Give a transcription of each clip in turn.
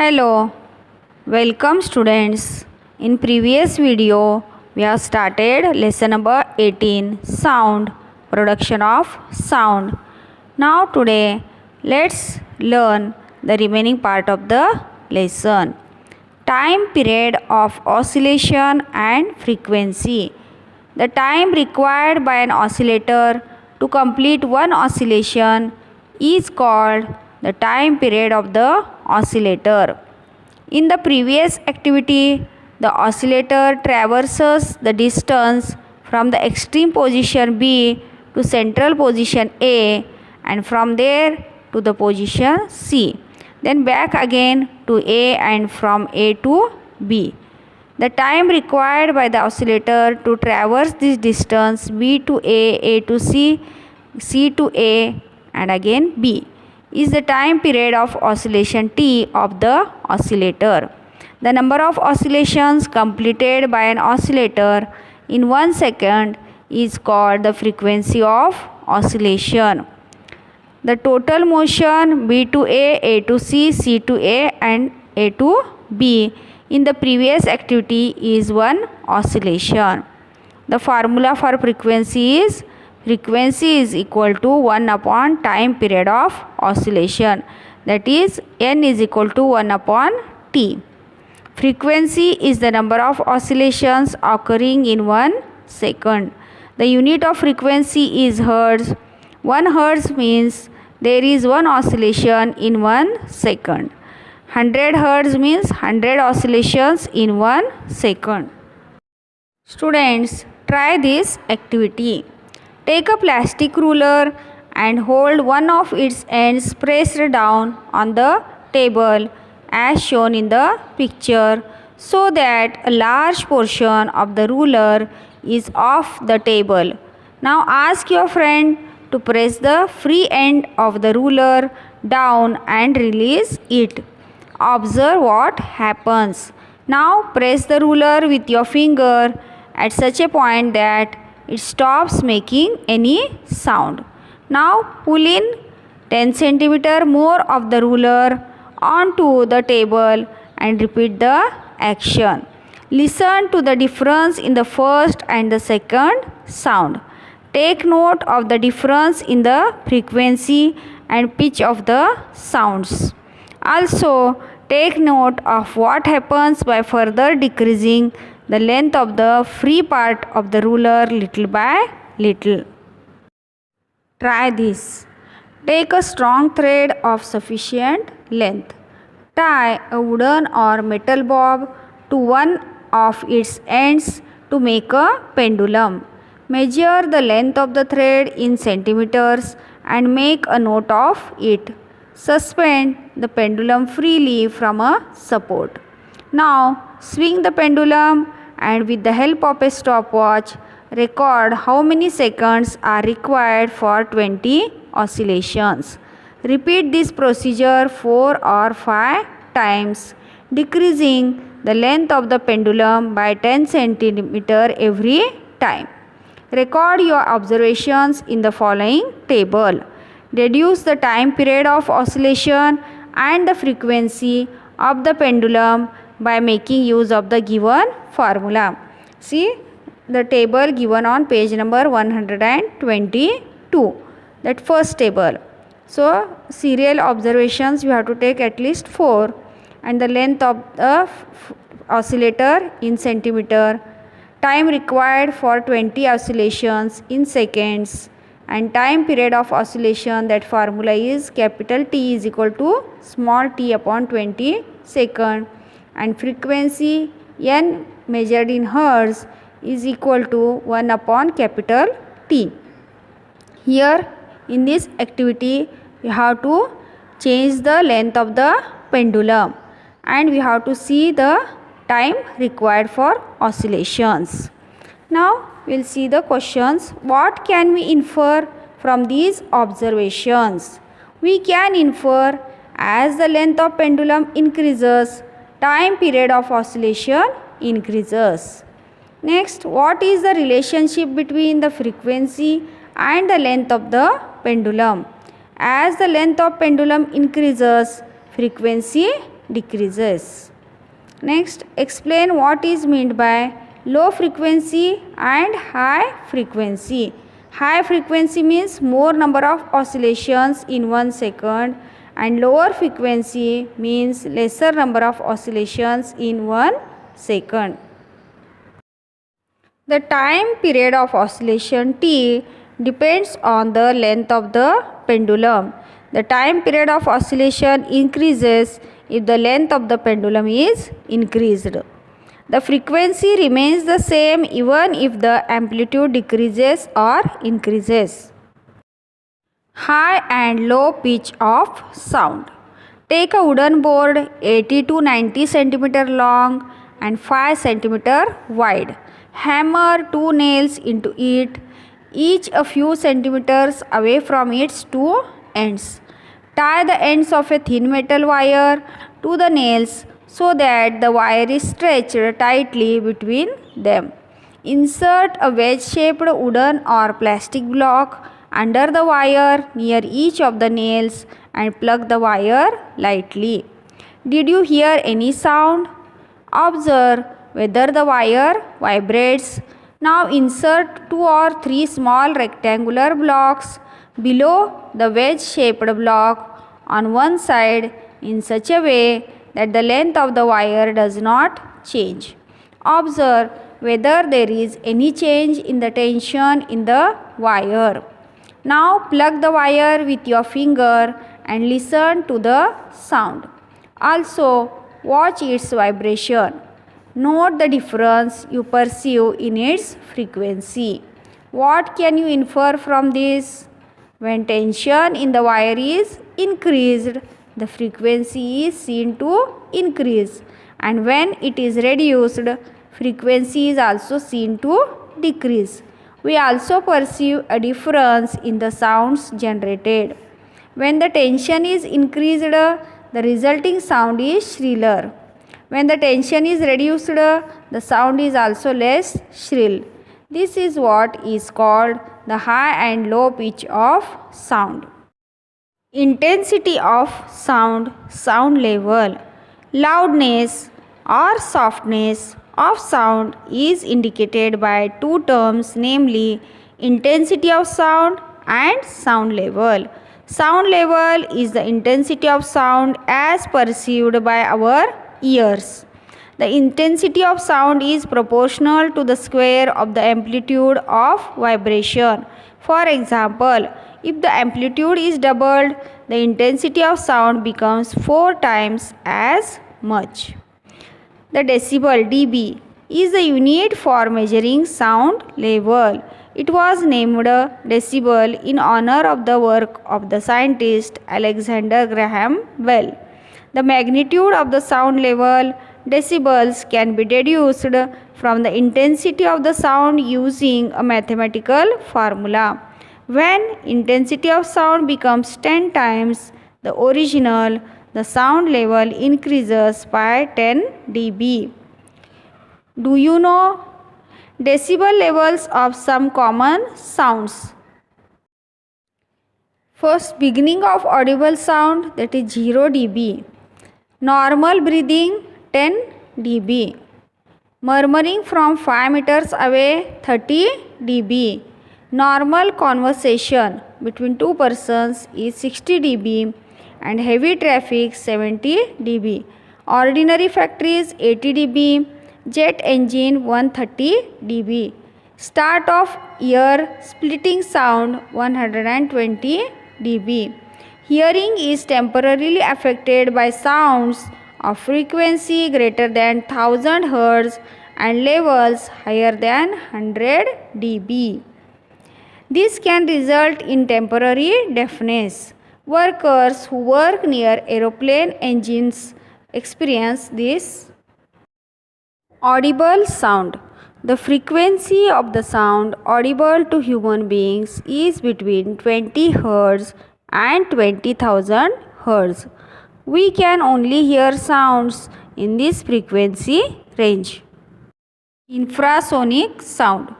Hello, welcome students. In previous video, we have started lesson number 18, Sound, Production of Sound. Now today, let's learn the remaining part of the lesson. Time period of oscillation and frequency. The time required by an oscillator to complete one oscillation is called the time period of the oscillator. In the previous activity, the oscillator traverses the distance from the extreme position B to central position A and from there to the position C. Then back again to A and from A to B. The time required by the oscillator to traverse this distance B to A to C, C to A and again B is the time period of oscillation T of the oscillator. The number of oscillations completed by an oscillator in 1 second is called the frequency of oscillation. The total motion B to A to C, C to A and A to B in the previous activity is one oscillation. The formula for frequency is equal to 1 upon time period of oscillation, that is n is equal to 1 upon t. Frequency is the number of oscillations occurring in 1 second. The unit of frequency is hertz. 1 hertz means there is one oscillation in 1 second. 100 hertz means 100 oscillations in 1 second. Students, try this activity. Take a plastic ruler and hold one of its ends pressed down on the table as shown in the picture so that a large portion of the ruler is off the table. Now ask your friend to press the free end of the ruler down and release it. Observe what happens. Now press the ruler with your finger at such a point that it stops making any sound. Now pull in 10 cm more of the ruler onto the table and repeat the action. Listen to the difference in the first and the second sound. Take note of the difference in the frequency and pitch of the sounds. Also, take note of what happens by further decreasing the length of the free part of the ruler little by little. Try this. Take a strong thread of sufficient length. Tie a wooden or metal bob to one of its ends to make a pendulum. Measure the length of the thread in centimeters and make a note of it. Suspend the pendulum freely from a support. Now swing the pendulum and with the help of a stopwatch record how many seconds are required for 20 oscillations. Repeat this procedure 4 or 5 times, decreasing the length of the pendulum by 10 cm every time. Record your observations in the following table. Deduce the time period of oscillation and the frequency of the pendulum by making use of the given formula. See the table given on page number 122, that first table. So serial observations you have to take at least 4 and the length of the oscillator in centimeter, time required for 20 oscillations in seconds and time period of oscillation, that formula is capital T is equal to small t upon 20 second and frequency n measured in hertz is equal to 1 upon capital T. Here in this activity we have to change the length of the pendulum and we have to see the time required for oscillations. Now we will see the questions. What can we infer from these observations? We can infer as the length of pendulum increases, time period of oscillation increases. Next, what is the relationship between the frequency and the length of the pendulum? As the length of pendulum increases, frequency decreases. Next, explain what is meant by low frequency and high frequency. High frequency means more number of oscillations in 1 second, and lower frequency means lesser number of oscillations in 1 second. The time period of oscillation T depends on the length of the pendulum. The time period of oscillation increases if the length of the pendulum is increased. The frequency remains the same even if the amplitude decreases or increases. High and low pitch of sound. Take a wooden board 80 to 90 cm long and 5 cm wide. Hammer 2 nails into it, each a few centimeters away from its two ends. Tie the ends of a thin metal wire to the nails so that the wire is stretched tightly between them. Insert a wedge-shaped wooden or plastic block under the wire near each of the nails and plug the wire lightly. Did you hear any sound? Observe whether the wire vibrates. Now insert 2 or 3 small rectangular blocks below the wedge-shaped block on one side in such a way that the length of the wire does not change. Observe whether there is any change in the tension in the wire. Now plug the wire with your finger and listen to the sound. Also watch its vibration. Note the difference you perceive in its frequency. What can you infer from this? When tension in the wire is increased, the frequency is seen to increase, and when it is reduced, frequency is also seen to decrease. We also perceive a difference in the sounds generated. When the tension is increased, the resulting sound is shriller. When the tension is reduced, the sound is also less shrill. This is what is called the high and low pitch of sound. Intensity of sound, sound level. Loudness or softness of sound is indicated by two terms, namely intensity of sound and sound level. Sound level is the intensity of sound as perceived by our ears. The intensity of sound is proportional to the square of the amplitude of vibration. For example, if the amplitude is doubled, the intensity of sound becomes 4 times as much. The decibel dB is the unit for measuring sound level. It was named decibel in honor of the work of the scientist Alexander Graham Bell. The magnitude of the sound level, decibels, can be deduced from the intensity of the sound using a mathematical formula. When intensity of sound becomes 10 times the original, the sound level increases by 10 dB. Do you know decibel levels of some common sounds? First, beginning of audible sound, that is 0 dB. Normal breathing 10 dB. Murmuring from 5 meters away 30 dB. Normal conversation between two persons is 60 dB and heavy traffic 70 dB. Ordinary factories 80 dB. Jet engine 130 dB. Start of ear splitting sound 120 dB. Hearing is temporarily affected by sounds of frequency greater than 1000 Hz and levels higher than 100 dB. This can result in temporary deafness. Workers who work near aeroplane engines experience this. Audible sound. The frequency of the sound audible to human beings is between 20 Hz and 20,000 Hz. We can only hear sounds in this frequency range. Infrasonic sound.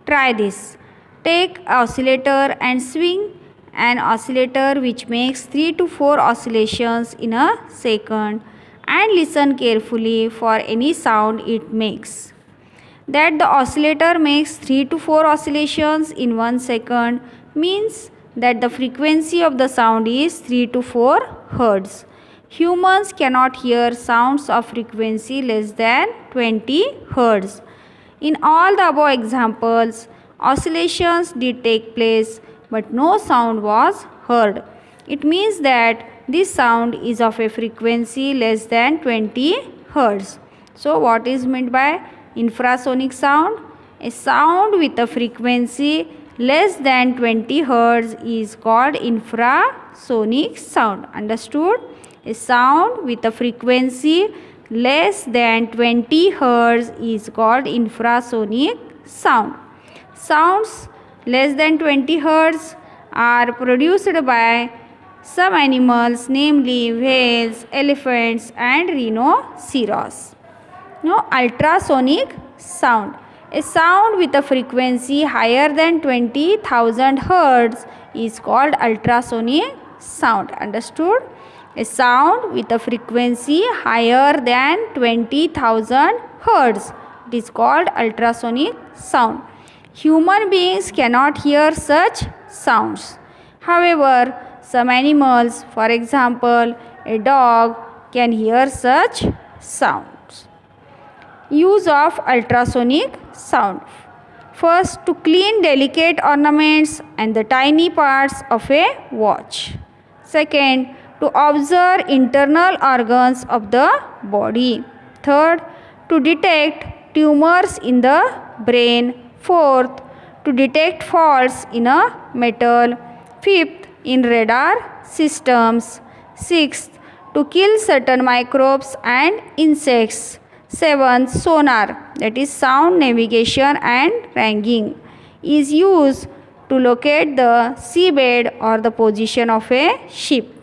Try this. Take oscillator and swing an oscillator which makes 3 to 4 oscillations in a second and listen carefully for any sound it makes. That the oscillator makes 3 to 4 oscillations in 1 second means that the frequency of the sound is 3 to 4 Hz. Humans cannot hear sounds of frequency less than 20 Hz. In all the above examples, oscillations did take place, but no sound was heard. It means that this sound is of a frequency less than 20 Hz. So, what is meant by infrasonic sound? A sound with a frequency less than 20 Hz is called infrasonic sound. Understood? A sound with a frequency less than 20 Hz is called infrasonic sound. Sounds less than 20 Hz are produced by some animals, namely whales, elephants, and rhinoceros. Now, ultrasonic sound. A sound with a frequency higher than 20,000 Hz is called ultrasonic sound. Understood? A sound with a frequency higher than 20,000 Hz. It is called ultrasonic sound. Human beings cannot hear such sounds. However, some animals, for example, a dog, can hear such sounds. Use of ultrasonic sound. First, to clean delicate ornaments and the tiny parts of a watch. Second, to observe internal organs of the body. Third, to detect tumors in the brain. Fourth, to detect faults in a metal. Fifth, in radar systems. Sixth, to kill certain microbes and insects. Seventh, sonar, that is sound navigation and ranging, is used to locate the seabed or the position of a ship.